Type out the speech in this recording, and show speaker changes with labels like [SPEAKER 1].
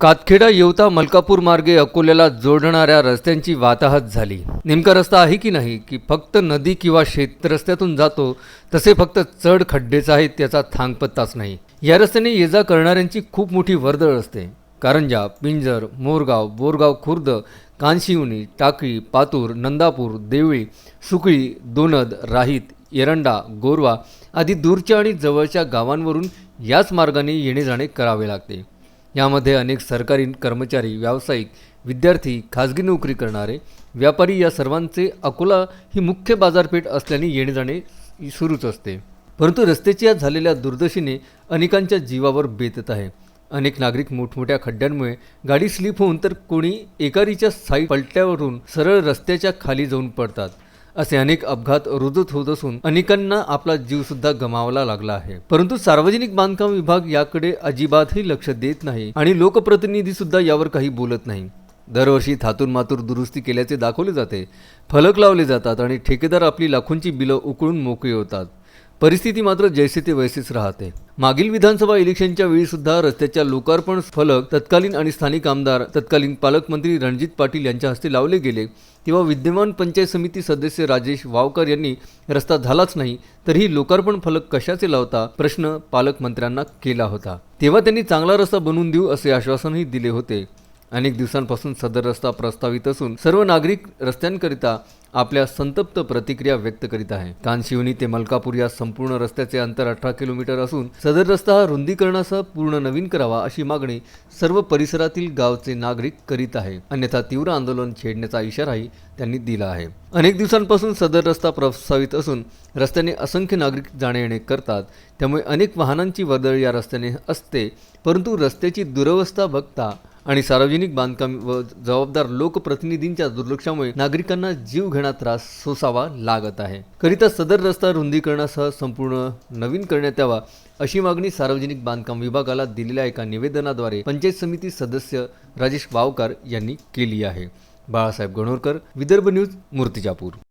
[SPEAKER 1] कातखेडा येवता मलकापूर मार्गे अकोल्याला जोडणाऱ्या रस्त्यांची वाताहत झाली। नेमका रस्ता आहे की नाही, की फक्त नदी किंवा शेत रस्त्यातून जातो तसे फक्त चढ खड्डेच आहेत त्याचा थांगपत्ताच नाही। या रस्त्याने ये जा करणाऱ्यांची खूप मोठी वर्दळ असते। कारंजा, पिंजर, मोरगाव, बोरगाव खुर्द, कानशिवनी, टाकळी, पातूर, नंदापूर, देवळी, सुकळी, दोनद, राहीत, एरंडा, गोरवा आदी दूरच्या आणि जवळच्या गावांवरून याच मार्गाने येणे जाणे करावे लागते। यामध्ये अनेक सरकारी कर्मचारी, व्यावसायिक, विद्यार्थी, खाजगी नोकरी करणारे, व्यापारी या सर्वांचे अकोला ही मुख्य बाजारपेठ असल्याने येणे जाणे सुरूच असते। परंतु रस्त्याच्या या झालेल्या दुर्दशेने अनेकांच्या जीवावर बेतत आहे। अनेक नागरिक मोठमोठ्या खड्ड्यांमुळे गाडी स्लिप होऊन तर कोणी एकारीच्या साईड पलट्यावरून सरळ रस्त्याच्या खाली जाऊन पडतात। असे अनेक अपघात रोजच होत असून अनेकांना आपला जीव सुद्धा गमावावा लागला आहे। परंतु सार्वजनिक बांधकाम विभाग याकडे अजिबातही लक्ष देत नाही आणि लोकप्रतिनिधी सुद्धा यावर काही बोलत नाही। दरवर्षी थातून मातूर दुरुस्ती केल्याचे दाखवले जाते, फलक लावले जातात आणि ठेकेदार आपली लाखोंची बिलं उकळून मोकळे होतात। परिस्थिती मात्र जैसे ते वैसेच राहते। मागील विधानसभा इलेक्शनच्या वेळी सुद्धा रस्त्याच्या लोकार्पण फलक तत्कालीन आणि स्थानिक आमदार, तत्कालीन पालकमंत्री रणजित पाटील यांच्या हस्ते लावले गेले, तेव्हा विद्यमान पंचायत समिती सदस्य राजेश वावकर यांनी रस्ता झालाच नाही तरीही लोकार्पण फलक कशाचे लावता प्रश्न पालकमंत्र्यांना केला होता। तेव्हा त्यांनी चांगला रस्ता बनवून देऊ असे आश्वासनही दिले होते। अनेक दिवसांपासून सदर रस्ता प्रस्तावित असून सर्व नागरिक रस्त्यांकरिता आपल्या संतप्त प्रतिक्रिया व्यक्त करीत आहे। कानशिवनी ते मलकापूर या संपूर्ण रस्त्याचे अंतर 18 किलोमीटर असून सदर रस्ता हा रुंदीकरणासह पूर्ण नवीन करावा अशी मागणी सर्व परिसरातील गावचे नागरिक करीत आहे। अन्यथा तीव्र आंदोलन छेडण्याचा इशाराही त्यांनी दिला आहे। अनेक दिवसांपासून सदर रस्ता प्रस्तावित असून रस्त्याने असंख्य नागरिक जाणे येणे करतात, त्यामुळे अनेक वाहनांची वर्दळ या रस्त्याने असते। परंतु रस्त्याची दुरवस्था बघता आणि सार्वजनिक बांधकाम व जबाबदार लोकप्रतिनिधींच्या दुर्लक्षामुळे नागरिकांना जीव घेणा त्रास सोसावा लागत आहे। करिता सदर रस्ता रुंदीकरणासह संपूर्ण नवीन करण्यात यावा अशी मागणी सार्वजनिक बांधकाम विभागाला दिलेल्या एका निवेदनाद्वारे पंचायत समिती सदस्य राजेश वावकर यांनी केली आहे। बाळासाहेब गणोरकर, विदर्भ न्यूज, मूर्तिजापूर।